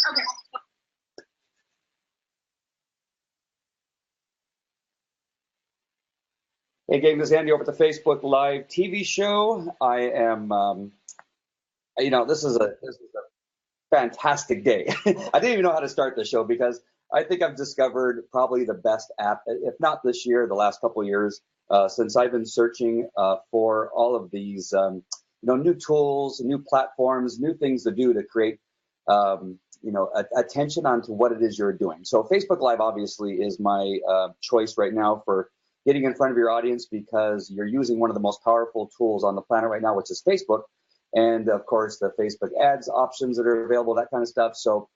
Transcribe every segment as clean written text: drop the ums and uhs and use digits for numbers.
Okay. Hey, gang, this is Andy over at the Facebook Live TV show. I am, this is a fantastic day. I didn't even know how to start the show because I think I've discovered probably the best app, if not this year, the last couple of years, since I've been searching for all of these, new tools, new platforms, new things to do to create, attention onto what it is you're doing. So Facebook Live obviously is my choice right now for getting in front of your audience because you're using one of the most powerful tools on the planet right now, which is Facebook. And of course, the Facebook ads options that are available, that kind of stuff. So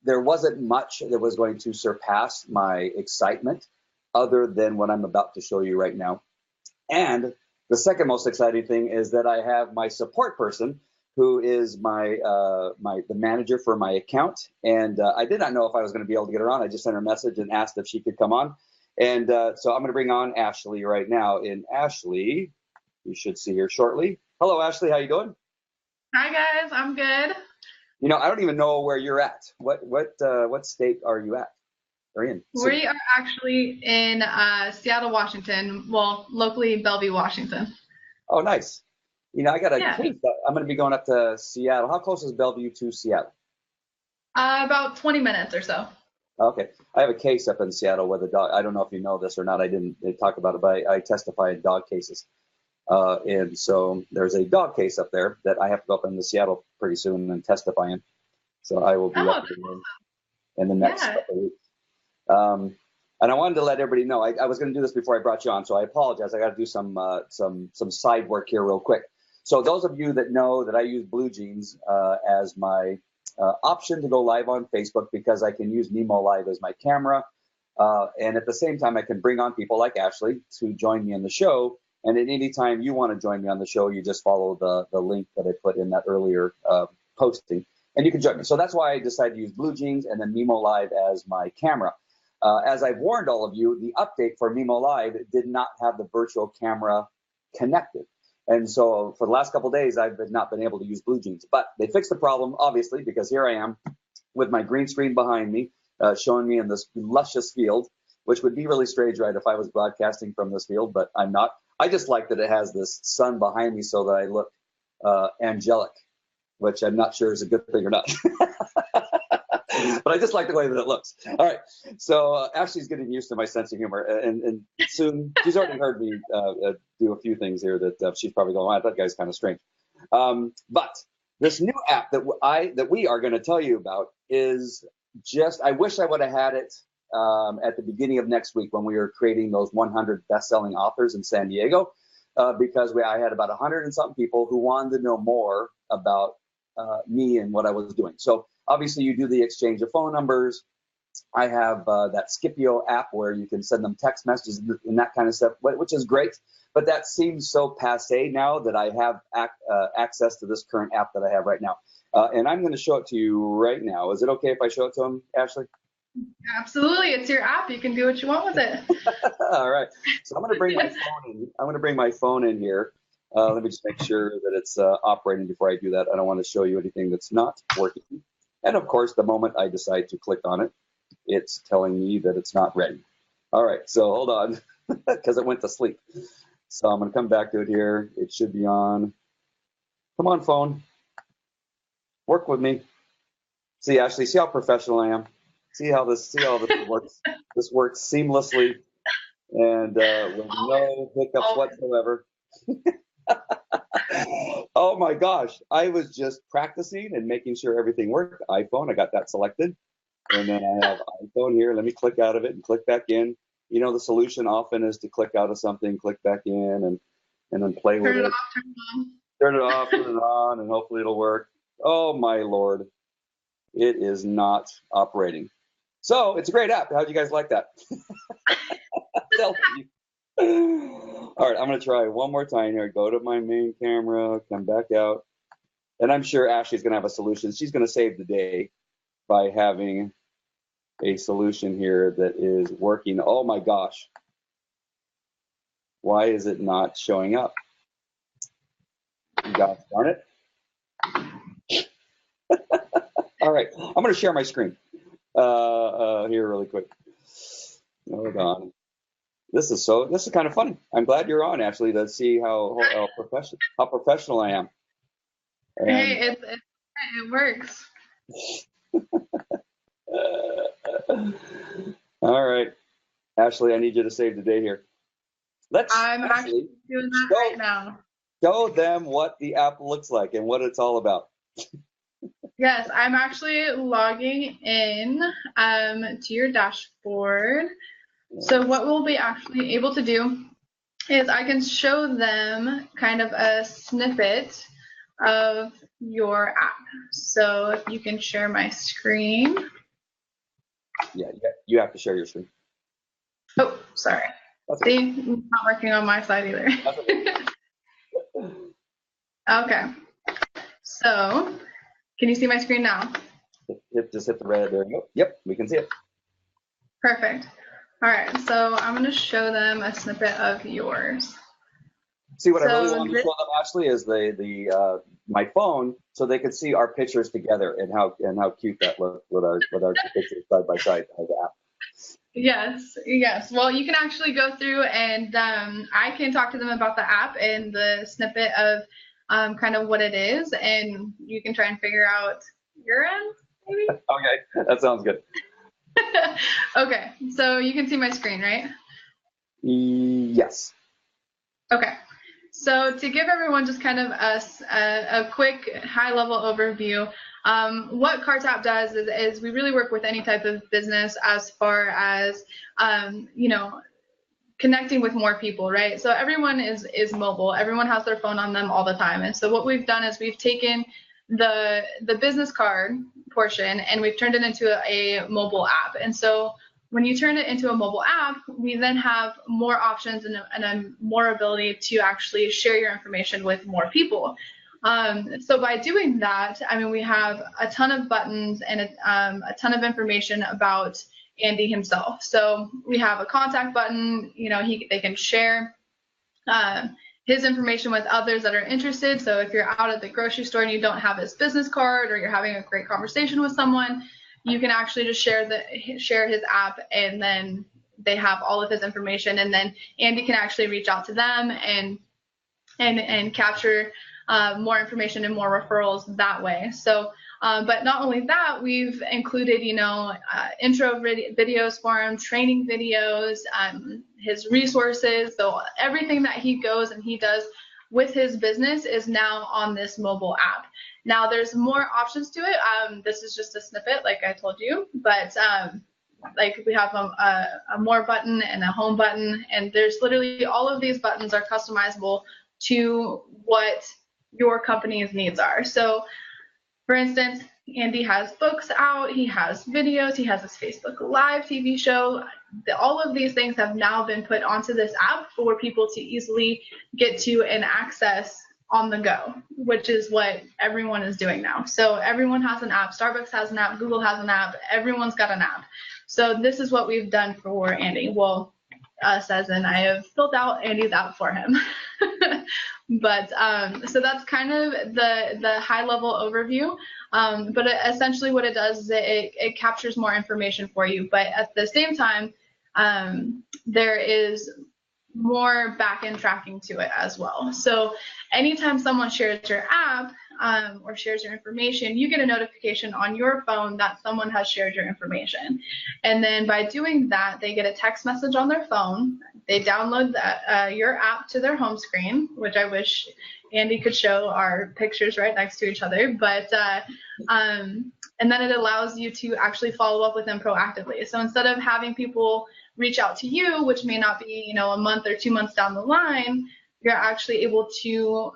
there wasn't much that was going to surpass my excitement other than what I'm about to show you right now. And the second most exciting thing is that I have my support person who is the manager for my account. And I did not know if I was going to be able to get her on. I just sent her a message and asked if she could come on. And so I'm going to bring on Ashley right now. And Ashley, you should see her shortly. Hello, Ashley. How you doing? Hi guys, I'm good. I don't even know where you're at. What state are you at? Or in? We are actually in Seattle, Washington. Well, locally Bellevue, Washington. Oh, nice. I got a Yeah. case. I'm going to be going up to Seattle. How close is Bellevue to Seattle? About 20 minutes or so. Okay. I have a case up in Seattle with a dog. I don't know if you know this or not. I didn't talk about it, but I testify in dog cases. And so there's a dog case up there that I have to go up into Seattle pretty soon and testify in. So I will be up in the next couple of weeks. And I wanted to let everybody know, I was going to do this before I brought you on, so I apologize. I got to do some side work here real quick. So those of you that know that I use Blue Jeans as my option to go live on Facebook because I can use Nemo Live as my camera. And at the same time, I can bring on people like Ashley to join me in the show. And at any time you want to join me on the show, you just follow the link that I put in that earlier posting, and you can join me. So that's why I decided to use Blue Jeans and then Nemo Live as my camera. As I've warned all of you, the update for Nemo Live did not have the virtual camera connected. And so for the last couple of days, I've not been able to use Blue Jeans. But they fixed the problem, obviously, because here I am with my green screen behind me, showing me in this luscious field, which would be really strange, right, if I was broadcasting from this field, but I'm not. I just like that it has this sun behind me so that I look angelic, which I'm not sure is a good thing or not. But I just like the way that it looks. All right. So Ashley's getting used to my sense of humor. And soon, she's already heard me do a few things here that she's probably going, wow, that guy's kind of strange. But this new app that we are going to tell you about is I wish I would have had it at the beginning of next week when we were creating those 100 best-selling authors in San Diego, because I had about 100 and something people who wanted to know more about me and what I was doing. So obviously you do the exchange of phone numbers. I have that Scipio app where you can send them text messages and that kind of stuff, which is great. But that seems so passe now that I have access to this current app that I have right now. And I'm going to show it to you right now. Is it okay if I show it to him, Ashley? Absolutely. It's your app. You can do what you want with it. All right. So I'm going to bring my phone in. I'm going to bring my phone in here. Let me just make sure that it's operating before I do that. I don't want to show you anything that's not working. And of course, the moment I decide to click on it, it's telling me that it's not ready. All right. So hold on, because it went to sleep. So I'm going to come back to it here. It should be on. Come on, phone. Work with me. See, Ashley, see how professional I am? See how this works? This works seamlessly and with no hiccups whatsoever. Oh my gosh, I was just practicing and making sure everything worked. iPhone, I got that selected. And then I have iPhone here. Let me click out of it and click back in. The solution often is to click out of something, click back in, and then play with it. Turn it off, turn it on. Turn it off, turn it on, and hopefully it'll work. Oh my Lord, it is not operating. So it's a great app. How'd you guys like that? All right, I'm going to try one more time here. Go to my main camera, come back out. And I'm sure Ashley's going to have a solution. She's going to save the day by having a solution here that is working. Oh my gosh. Why is it not showing up? Gosh darn it. All right, I'm going to share my screen here really quick. Hold on. This is kind of funny. I'm glad you're on, Ashley, to see how professional I am. And, Hey, it works. all right, Ashley, I need you to save the day here. I'm actually doing that right now. Show them what the app looks like and what it's all about. Yes, I'm actually logging in to your dashboard. So what we'll be actually able to do is I can show them kind of a snippet of your app. So if you can share my screen. Yeah, you have to share your screen. Oh, sorry. See, it's not working on my side either. Okay. So, can you see my screen now? Just hit the red. There you go. Yep, we can see it. Perfect. All right, so I'm going to show them a snippet of yours. See, what I really want to show them, Ashley, is my phone, so they can see our pictures together and how cute that looks with our pictures side by side of the app. Yes. Well, you can actually go through and I can talk to them about the app and the snippet of kind of what it is, and you can try and figure out your end, maybe? Okay, that sounds good. Okay, so you can see my screen, right? Yes. Okay. So to give everyone just kind of a quick high-level overview, what CarTap does is we really work with any type of business as far as, connecting with more people, right? So everyone is mobile. Everyone has their phone on them all the time. And so what we've done is we've taken the business card portion and we've turned it into a mobile app. And so when you turn it into a mobile app, we then have more options and a more ability to actually share your information with more people. So by doing that, I mean, we have a ton of buttons and a ton of information about Andy himself. So we have a contact button, they can share his information with others that are interested. So if you're out at the grocery store and you don't have his business card, or you're having a great conversation with someone, you can actually just share his app, and then they have all of his information, and then Andy can actually reach out to them and capture more information and more referrals that way. So, but not only that, we've included, intro videos for him, training videos, his resources. So everything that he goes and he does with his business is now on this mobile app. Now there's more options to it. This is just a snippet, like I told you, but like we have a more button and a home button, and there's literally all of these buttons are customizable to what your company's needs are. So for instance, Andy has books out, he has videos, he has his Facebook Live TV show. All of these things have now been put onto this app for people to easily get to and access on the go, which is what everyone is doing now. So everyone has an app. Starbucks has an app. Google has an app. Everyone's got an app. So this is what we've done for Andy. Well, us as in I have filled out Andy's app for him. But so that's kind of the high level overview. But essentially what it does is it captures more information for you. But at the same time, there is more back-end tracking to it as well. So anytime someone shares your app or shares your information, you get a notification on your phone that someone has shared your information. And then by doing that, they get a text message on their phone. They download your app to their home screen, which I wish Andy could show our pictures right next to each other. But and then it allows you to actually follow up with them proactively. So instead of having people reach out to you, which may not be, a month or 2 months down the line, you're actually able to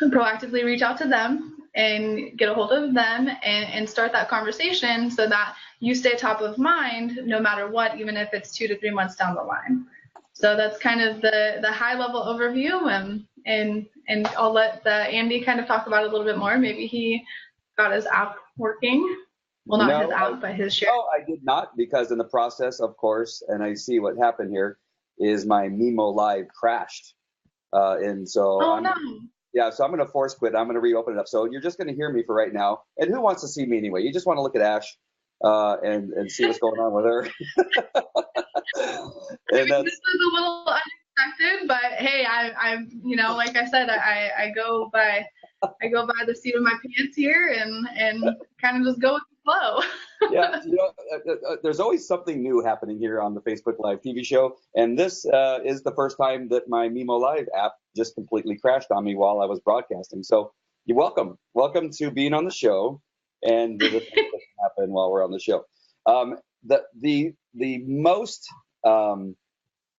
proactively reach out to them and get a hold of them and start that conversation so that you stay top of mind no matter what, even if it's 2 to 3 months down the line. So that's kind of the high level overview, and I'll let Andy kind of talk about it a little bit more. Maybe he got his app working. Well, not his app, but his share. No, I did not, because in the process, of course, and I see what happened here, is my Mimo Live crashed. And so oh, no. Yeah, so I'm going to force quit. I'm going to reopen it up. So you're just going to hear me for right now. And who wants to see me anyway? You just want to look at Ash and see what's going on with her. I mean, this is a little unexpected, but hey, I'm like I said, I go by the seat of my pants here and kind of just go with the flow. Yeah, there's always something new happening here on the Facebook Live TV show, and this is the first time that my Mimo Live app just completely crashed on me while I was broadcasting. So you're welcome to being on the show, and the things that can happen while we're on the show. The most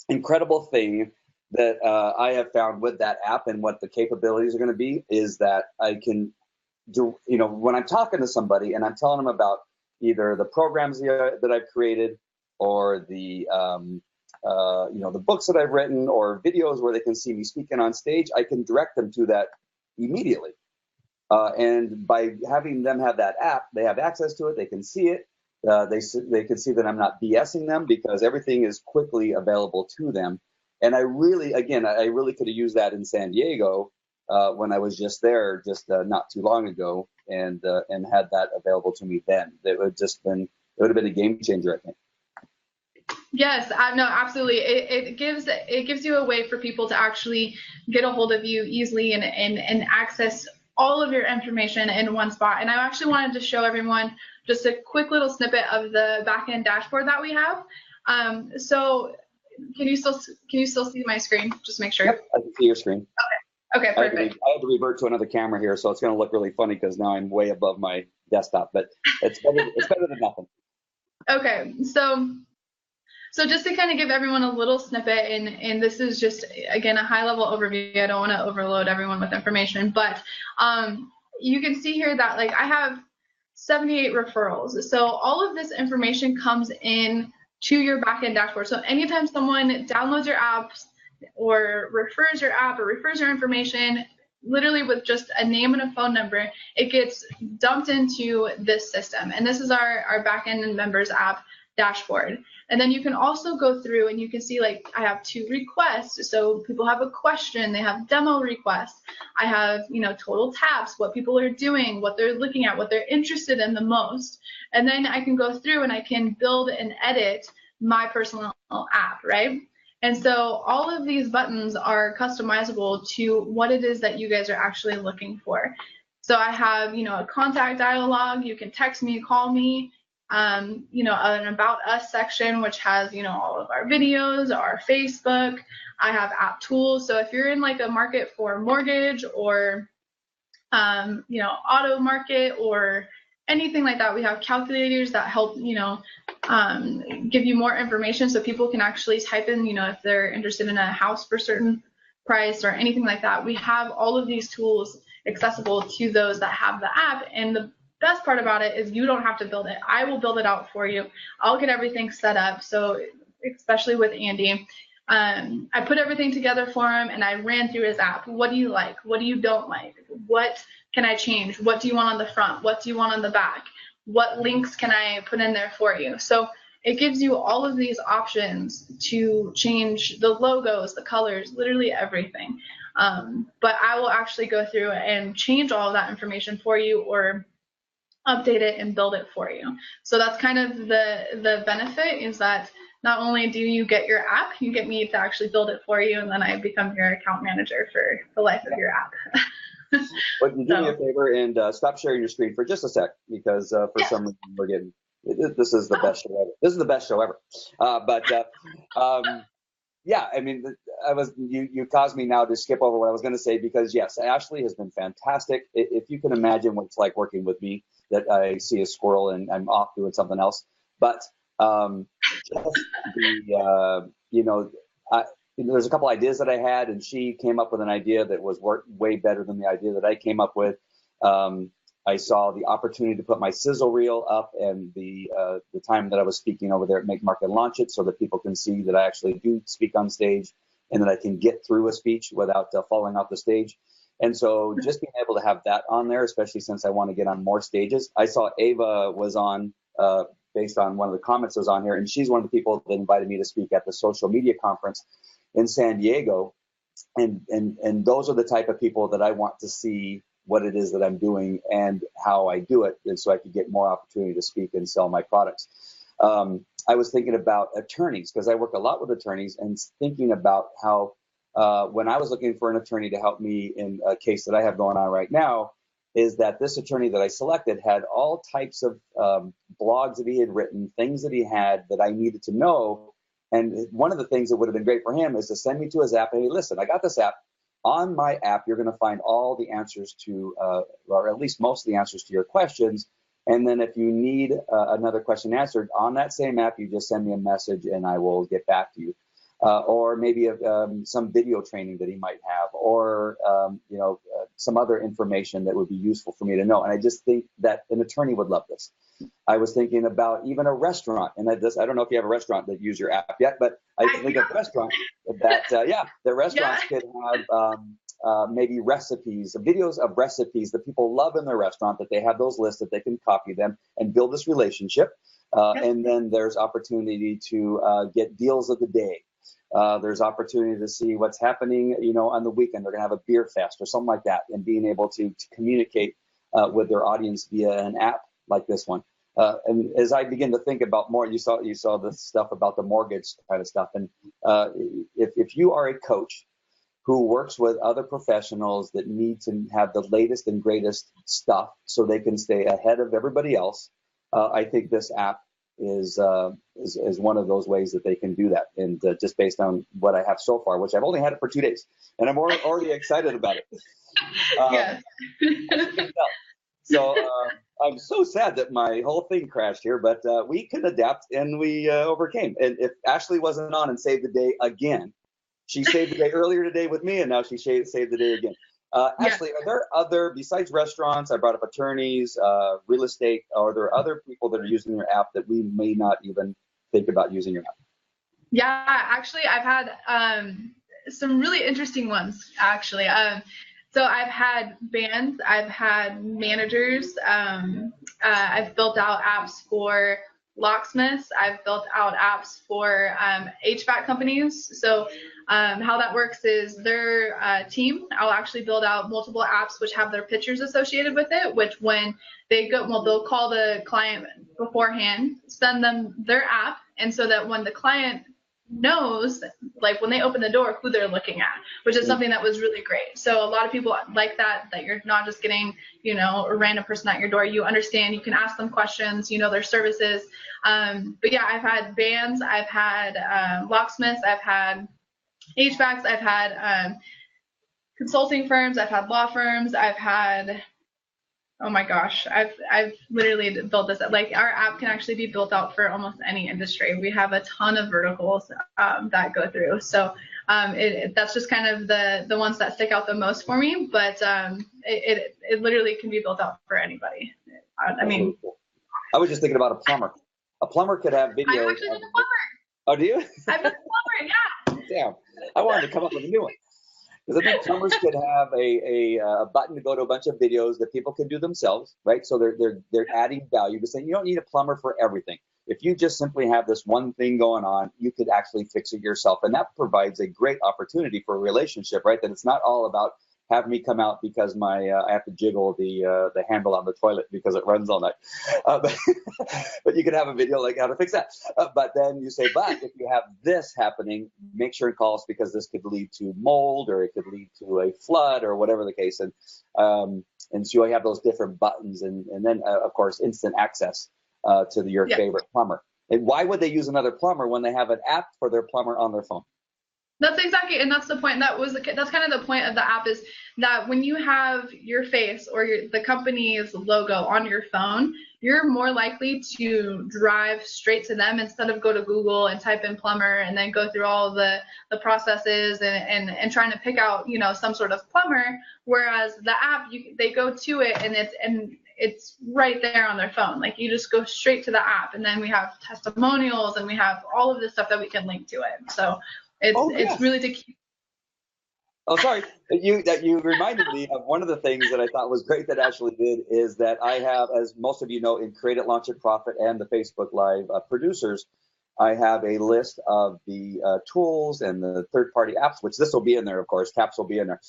incredible thing that I have found with that app and what the capabilities are going to be is that I can do, when I'm talking to somebody and I'm telling them about either the programs that I've created or the books that I've written or videos where they can see me speaking on stage, I can direct them to that immediately. And by having them have that app, they have access to it. They can see it. They can see that I'm not BSing them because everything is quickly available to them. And I really could have used that in San Diego when I was just there not too long ago and had that available to me then. It would have been a game changer, I think. Yes, no, absolutely. It gives you a way for people to actually get a hold of you easily and access all of your information in one spot. And I actually wanted to show everyone just a quick little snippet of the back-end dashboard that we have. So can you still see my screen? Just make sure. Yep, I can see your screen. Okay, perfect. I had to revert to another camera here, so it's going to look really funny because now I'm way above my desktop, but it's better than nothing. Okay, so just to kind of give everyone a little snippet, and this is just, again, a high-level overview. I don't want to overload everyone with information, but you can see here that I have 78 referrals. So all of this information comes in to your backend dashboard. So anytime someone downloads your apps or refers your app or refers your information, literally with just a name and a phone number, it gets dumped into this system. And this is our backend and members app dashboard. And then you can also go through and you can see I have 2 requests. So people have a question, they have demo requests. I have, total taps, what people are doing, what they're looking at, what they're interested in the most. And then I can go through and I can build and edit my personal app, right? And so all of these buttons are customizable to what it is that you guys are actually looking for. So I have, a contact dialog. You can text me, call me. An About Us section, which has, all of our videos, our Facebook. I have app tools. So if you're in a market for mortgage or, auto market or anything like that, we have calculators that help, give you more information so people can actually type in, if they're interested in a house for a certain price or anything like that. We have all of these tools accessible to those that have the app. And the best part about it is you don't have to build it. I will build it out for you. I'll get everything set up. So especially with Andy, I put everything together for him and I ran through his app. What do you like? What do you don't like? What can I change? What do you want on the front? What do you want on the back? What links can I put in there for you? So it gives you all of these options to change the logos, the colors, literally everything. But I will actually go through and change all of that information for you or update it and build it for you. So that's kind of the benefit, is that not only do you get your app, you get me to actually build it for you, and then I become your account manager for the life of your app. But you do me a favor and stop sharing your screen for just a sec, because for some reason we're getting, this is the best show ever. This is the best show ever. Yeah, I mean, you caused me now to skip over what I was going to say, because yes, Ashley has been fantastic. If you can imagine what it's like working with me, that I see a squirrel and I'm off doing something else. But just there's a couple ideas that I had, and she came up with an idea that was way better than the idea that I came up with. I saw the opportunity to put my sizzle reel up, and the time that I was speaking over there at Make Market Launch It, so that people can see that I actually do speak on stage and that I can get through a speech without falling off the stage. And so just being able to have that on there, especially since I want to get on more stages. I saw Ava was on, based on one of the comments that was on here, and she's one of the people that invited me to speak at the social media conference in San Diego. and those are the type of people that I want to see what it is that I'm doing and how I do it, and so I could get more opportunity to speak and sell my products. I was thinking about attorneys because I work a lot with attorneys, and thinking about how when I was looking for an attorney to help me in a case that I have going on right now, is that this attorney that I selected had all types of blogs that he had written, things that he had that I needed to know. And one of the things that would have been great for him is to send me to his app. Hey, listen, I got this app. On my app, you're going to find all the answers to, or at least most of the answers to your questions. And then if you need another question answered on that same app, you just send me a message and I will get back to you. Or maybe some video training that he might have, or some other information that would be useful for me to know. And I just think that an attorney would love this. I was thinking about even a restaurant, and I don't know if you have a restaurant that use your app yet, but I think of a restaurant that the restaurants could have maybe recipes, videos of recipes that people love in their restaurant, that they have those lists that they can copy them and build this relationship. And then there's opportunity to get deals of the day. There's opportunity to see what's happening, on the weekend. They're going to have a beer fest or something like that, and being able to communicate with their audience via an app like this one. And as I begin to think about more, you saw the stuff about the mortgage kind of stuff. And if you are a coach who works with other professionals that need to have the latest and greatest stuff so they can stay ahead of everybody else, I think this app is one of those ways that they can do that. And just based on what I have so far, which I've only had it for 2 days, and I'm already excited about it. Yes. So I'm so sad that my whole thing crashed here, but we could adapt, and we overcame. And if Ashley wasn't on and saved the day again, she saved the day earlier today with me, and now she saved the day again. Ashley, are there other, besides restaurants, I brought up attorneys, real estate, are there other people that are using your app that we may not even think about using your app? Yeah, actually, I've had some really interesting ones, actually. So I've had bands, I've had managers, I've built out apps for locksmiths, I've built out apps for HVAC companies. So how that works is their team, I'll actually build out multiple apps which have their pictures associated with it, which when they go, they'll call the client beforehand, send them their app, and so that when the client knows, like when they open the door, who they're looking at, which is something that was really great. So a lot of people like that you're not just getting, a random person at your door. You understand, you can ask them questions, their services. But yeah, I've had bands, I've had locksmiths, I've had HVACs, I've had consulting firms, I've had law firms, I've had, oh my gosh, I've literally built this. Like, our app can actually be built out for almost any industry. We have a ton of verticals that go through. So that's just kind of the ones that stick out the most for me. But it literally can be built out for anybody. I mean, I was just thinking about a plumber. A plumber could have videos. I'm actually a plumber. Oh, do you? I'm a plumber, yeah. Damn, I wanted to come up with a new one. Because I think plumbers could have a button to go to a bunch of videos that people can do themselves, right? So they're adding value to saying you don't need a plumber for everything. If you just simply have this one thing going on, you could actually fix it yourself. And that provides a great opportunity for a relationship, right? That it's not all about have me come out because I have to jiggle the handle on the toilet because it runs all night. But you could have a video like how to fix that. But then you say, but if you have this happening, make sure and call us because this could lead to mold or it could lead to a flood or whatever the case. And so you have those different buttons and then, of course, instant access to your favorite plumber. And why would they use another plumber when they have an app for their plumber on their phone? That's exactly, and that's the point. That's kind of the point of the app, is that when you have your face or the company's logo on your phone, you're more likely to drive straight to them instead of go to Google and type in plumber and then go through all the processes and trying to pick out some sort of plumber. Whereas the app, they go to it and it's right there on their phone. Like, you just go straight to the app, and then we have testimonials and we have all of this stuff that we can link to it. So it's really to keep. Oh, sorry. You reminded me of one of the things that I thought was great that Ashley did is that I have, as most of you know, in Create It, Launch It, Profit and the Facebook Live producers, I have a list of the tools and the third-party apps, which this will be in there, of course. Caps will be in there,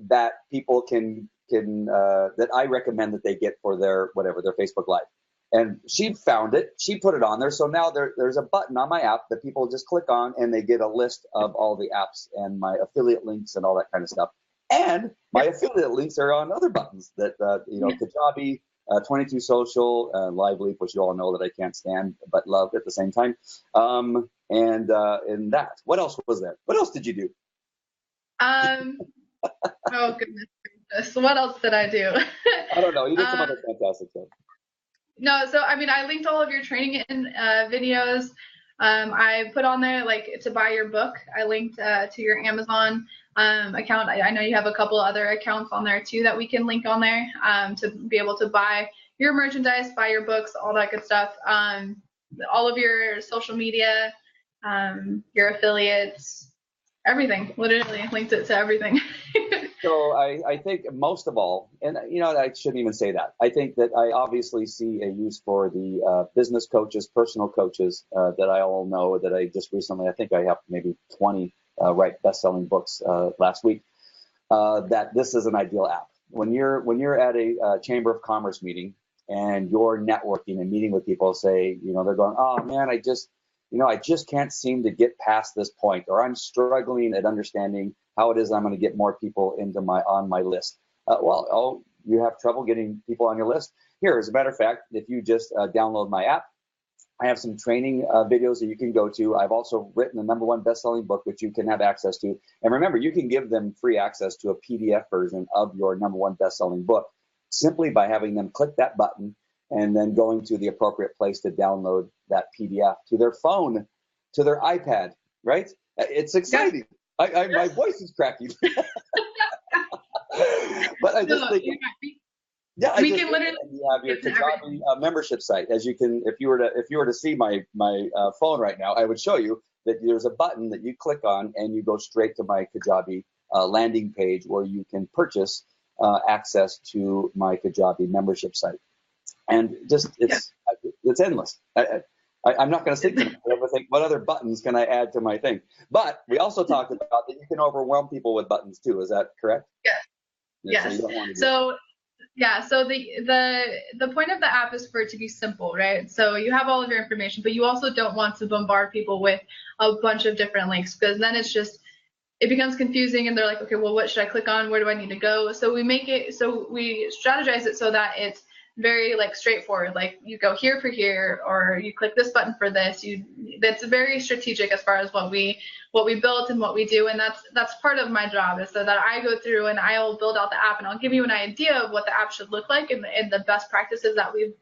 that people can that I recommend that they get for their Facebook Live. And she found it. She put it on there. So now there's a button on my app that people just click on, and they get a list of all the apps and my affiliate links and all that kind of stuff. And my affiliate links are on other buttons that, Kajabi, 22 Social, Live Leap, which you all know that I can't stand but love at the same time. And that. What else was there? What else did you do? Oh, goodness gracious. What else did I do? I don't know. You did some other fantastic stuff. No, so I mean, I linked all of your training videos. I put on there like to buy your book. I linked to your Amazon account. I know you have a couple other accounts on there too that we can link on there to be able to buy your merchandise, buy your books, all that good stuff. All of your social media, your affiliates, everything. Literally linked it to everything. So I think most of all, and I shouldn't even say that. I think that I obviously see a use for the business coaches, personal coaches that I all know that I just recently, I think I have maybe 20 write best-selling books last week, that this is an ideal app. When you're at a Chamber of Commerce meeting and you're networking and meeting with people, say, they're going, oh man, I just can't seem to get past this point, or I'm struggling at understanding how it is I'm going to get more people on my list. You have trouble getting people on your list? Here, as a matter of fact, if you just download my app, I have some training videos that you can go to. I've also written the #1 best-selling book, which you can have access to. And remember, you can give them free access to a PDF version of your #1 best-selling book simply by having them click that button and then going to the appropriate place to download that PDF to their phone, to their iPad, right? It's exciting. Yeah. My voice is cracking. But I just think, we can literally you have your Kajabi membership site. As you can, if you were to see my phone right now, I would show you that there's a button that you click on and you go straight to my Kajabi landing page where you can purchase access to my Kajabi membership site. And just it's endless. I'm not going to stick to it. I think, what other buttons can I add to my thing? But we also talked about that you can overwhelm people with buttons too. Is that correct? Yes. So the point of the app is for it to be simple, right? So you have all of your information, but you also don't want to bombard people with a bunch of different links, because then it becomes confusing and they're like, okay, well, what should I click on? Where do I need to go? So we strategize it so that it's very straightforward. Like you go here for here, or you click this button for this. That's very strategic as far as what we built and what we do, and that's part of my job, is so that I go through and I'll build out the app and I'll give you an idea of what the app should look like and the best practices that we've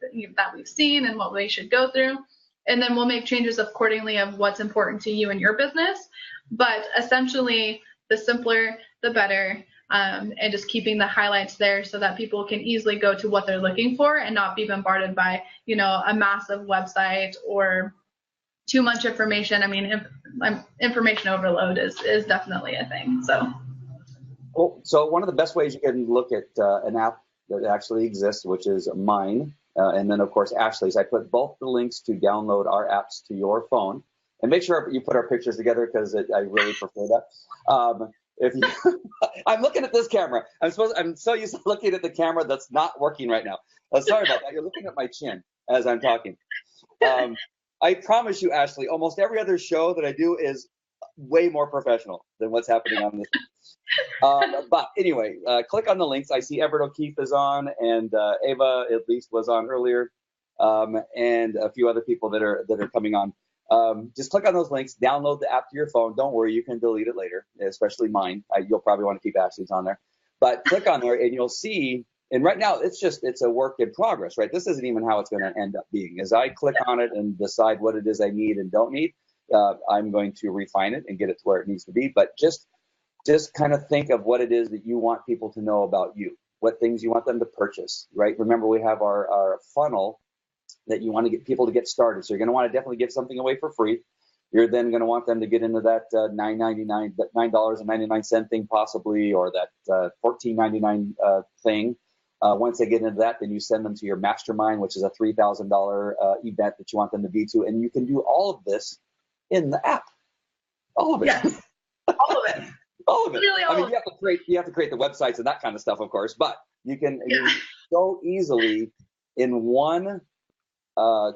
seen and what we should go through, and then we'll make changes accordingly of what's important to you and your business. But essentially, the simpler, the better. And just keeping the highlights there so that people can easily go to what they're looking for and not be bombarded by, a massive website or too much information. I mean, information overload is definitely a thing. So one of the best ways you can look at an app that actually exists, which is mine, and then of course Ashley's. I put both the links to download our apps to your phone, and make sure you put our pictures together because I really prefer that. I'm looking at this camera. I'm so used to looking at the camera that's not working right now. Sorry about that. You're looking at my chin as I'm talking. I promise you, Ashley, almost every other show that I do is way more professional than what's happening on this. But anyway, click on the links. I see Everett O'Keefe is on, and Ava at least was on earlier, and a few other people that are coming on. Just click on those links, download the app to your phone. Don't worry, you can delete it later, especially mine. You'll probably want to keep Ashley's on there. But click on there and you'll see, and right now it's a work in progress, right? This isn't even how it's going to end up being. As I click on it and decide what it is I need and don't need, I'm going to refine it and get it to where it needs to be. But just kind of think of what it is that you want people to know about you, what things you want them to purchase, right? Remember, we have our funnel that you want to get people to get started. So you're going to want to definitely give something away for free. You're then going to want them to get into that $9.99 thing possibly, or that $14.99 thing. Once they get into that, then you send them to your mastermind, which is a $3,000 event that you want them to be to. And you can do all of this in the app. All of it. Yes. All of it. All of it. Really all I mean, of you have to create the websites and that kind of stuff, of course, but you can Yeah. so easily in one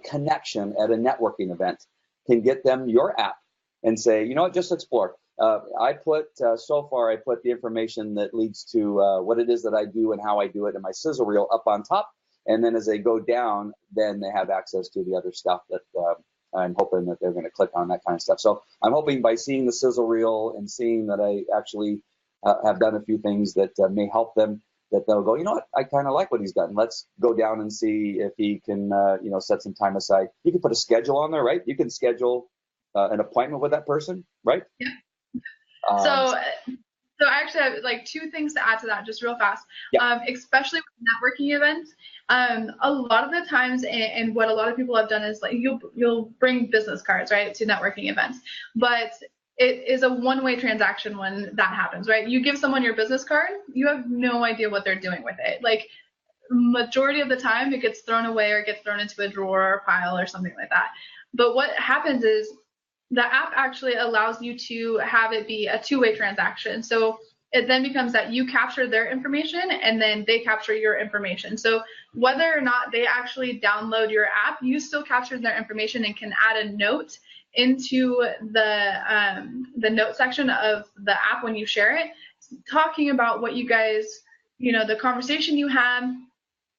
connection at a networking event can get them your app and say, you know what, just explore. So far I put the information that leads to what it is that I do and how I do it in my sizzle reel up on top. And then as they go down, then they have access to the other stuff that I'm hoping that they're going to click on, that kind of stuff. So I'm hoping by seeing the sizzle reel and seeing that I actually have done a few things that may help them, that they'll go, you know what, I kind of like what he's done. Let's go down and see if he can, set some time aside. You can put a schedule on there, right? You can schedule an appointment with that person, right? Yeah. So I actually have like two things to add to that, just real fast. Yeah. Especially with networking events, a lot of the times, and what a lot of people have done is like you'll bring business cards, right, to networking events, but it is a one-way transaction when that happens, right? You give someone your business card, you have no idea what they're doing with it. Like majority of the time, it gets thrown away or gets thrown into a drawer or a pile or something like that. But what happens is the app actually allows you to have it be a two-way transaction. So it then becomes that you capture their information and then they capture your information. So whether or not they actually download your app, you still capture their information and can add a note into the note section of the app when you share it, talking about what you guys, the conversation you had.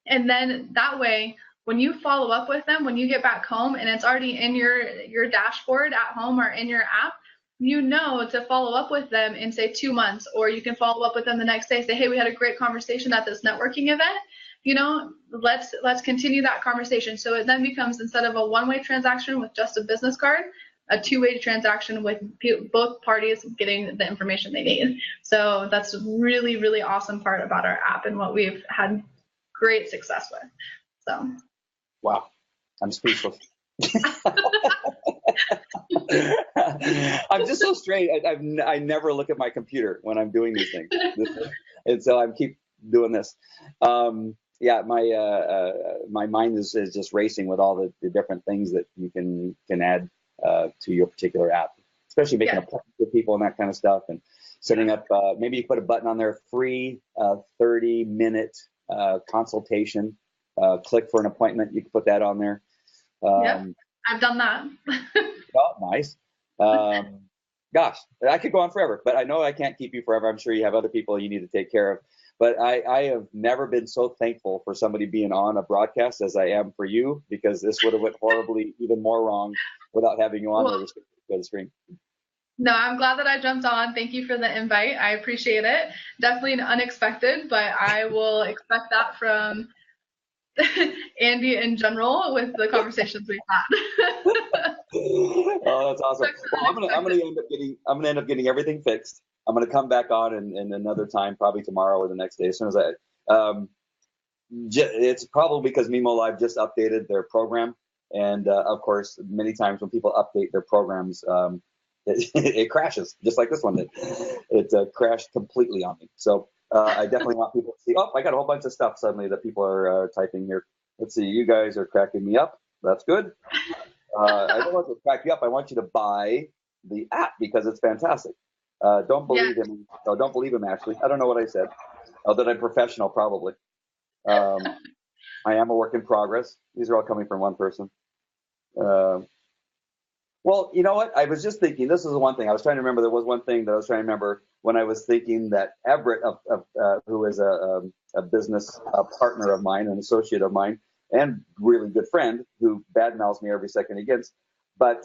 And then that way, when you follow up with them, when you get back home and it's already in your dashboard at home or in your app, to follow up with them in say 2 months, or you can follow up with them the next day, say, hey, we had a great conversation at this networking event. Let's continue that conversation. So it then becomes, instead of a one-way transaction with just a business card, a two-way transaction with both parties getting the information they need. So that's a really, really awesome part about our app and what we've had great success with. So. Wow, I'm speechless. I'm just so straight. I never look at my computer when I'm doing these things, and so I keep doing this. My mind is just racing with all the different things that you can add to your particular app, especially making appointments with people and that kind of stuff, and setting up. Maybe you put a button on there, free 30-minute consultation. Click for an appointment. You can put that on there. I've done that. Oh, nice. Gosh, I could go on forever, but I know I can't keep you forever. I'm sure you have other people you need to take care of. But I have never been so thankful for somebody being on a broadcast as I am for you, because this would have went horribly even more wrong without having you on the screen. No, I'm glad that I jumped on. Thank you for the invite. I appreciate it. Definitely unexpected, but I will expect that from Andy in general with the conversations we've had. Oh, that's awesome. Well, I'm gonna end up getting everything fixed. I'm gonna come back on in another time, probably tomorrow or the next day, as soon as it's probably because Mimo Live just updated their program, and of course, many times when people update their programs, it crashes, just like this one did. It crashed completely on me. So I definitely want people to see, I got a whole bunch of stuff suddenly that people are typing here. Let's see, you guys are cracking me up. That's good. I don't want to crack you up. I want you to buy the app because it's fantastic. Don't believe him. No, don't believe him, Ashley. I don't know what I said. That I'm professional, probably. I am a work in progress. These are all coming from one person. Well, you know what? I was just thinking, this is the one thing. I was trying to remember, there was one thing that I was trying to remember when I was thinking that Everett, who is a business partner of mine, an associate of mine, and really good friend who badmouths me every second against, but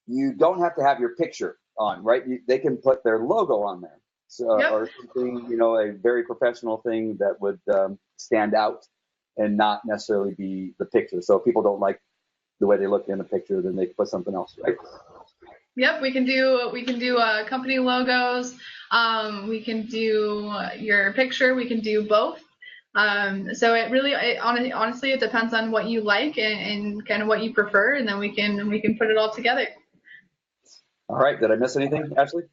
you don't have to have your picture on, right? They can put their logo on there. So, or something, a very professional thing that would stand out and not necessarily be the picture. So if people don't like the way they look in the picture, then they put something else, right? Yep, we can do company logos. We can do your picture. We can do both. So honestly, it depends on what you like and kind of what you prefer, and then we can put it all together. All right. Did I miss anything, Ashley?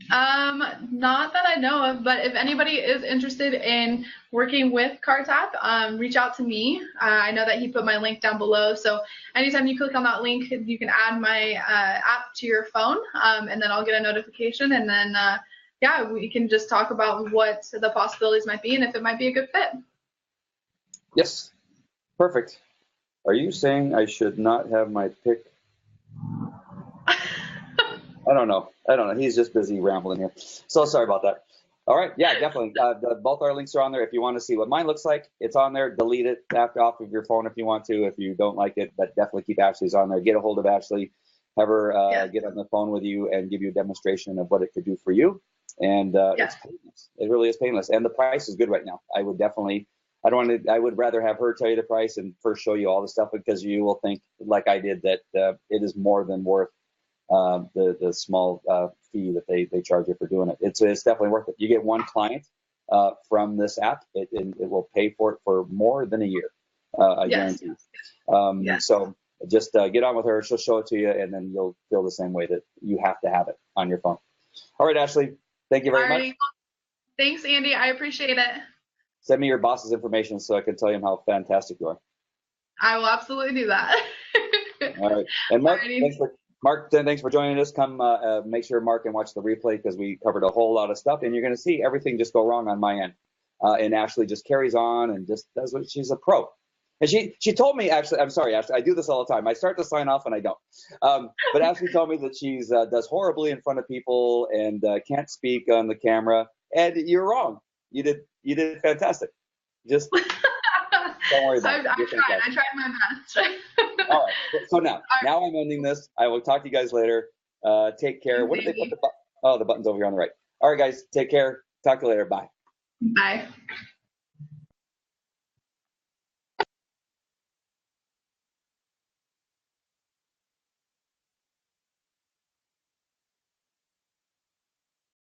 Not that I know of, but if anybody is interested in working with CarTap, reach out to me. I know that he put my link down below, so anytime you click on that link, you can add my app to your phone, and then I'll get a notification, and then yeah, we can just talk about what the possibilities might be and if it might be a good fit. Yes, perfect. Are you saying I should not have my pick? I don't know. He's just busy rambling here. So sorry about that. All right. Yeah, definitely. Both our links are on there. If you want to see what mine looks like, it's on there. Delete it off of your phone if you want to, if you don't like it, but definitely keep Ashley's on there. Get a hold of Ashley, have her get on the phone with you and give you a demonstration of what it could do for you. And it's painless. It really is painless. And the price is good right now. I would definitely, I would rather have her tell you the price and first show you all the stuff, because you will think, like I did, that it is more than worth the small fee that they charge you for doing it. It's definitely worth it. You get one client from this app, it will pay for it for more than a year. I guarantee. So just get on with her. She'll show it to you, and then you'll feel the same way that you have to have it on your phone. All right, Ashley. Thank you very much. Thanks, Andy. I appreciate it. Send me your boss's information so I can tell him how fantastic you are. I will absolutely do that. All right. And Mark, thanks for joining us. Come make sure Mark can watch the replay, because we covered a whole lot of stuff, and you're going to see everything just go wrong on my end. And Ashley just carries on and just does what she's a pro. And she told me, actually, I'm sorry, Ashley, I do this all the time. I start to sign off and I don't. But Ashley told me that she's does horribly in front of people and can't speak on the camera. And you're wrong. You did fantastic. Just don't worry about it. I tried my best. All right. So now I'm ending this. I will talk to you guys later. Take care. What did they put the button's over here on the right. All right, guys. Take care. Talk to you later. Bye. Bye.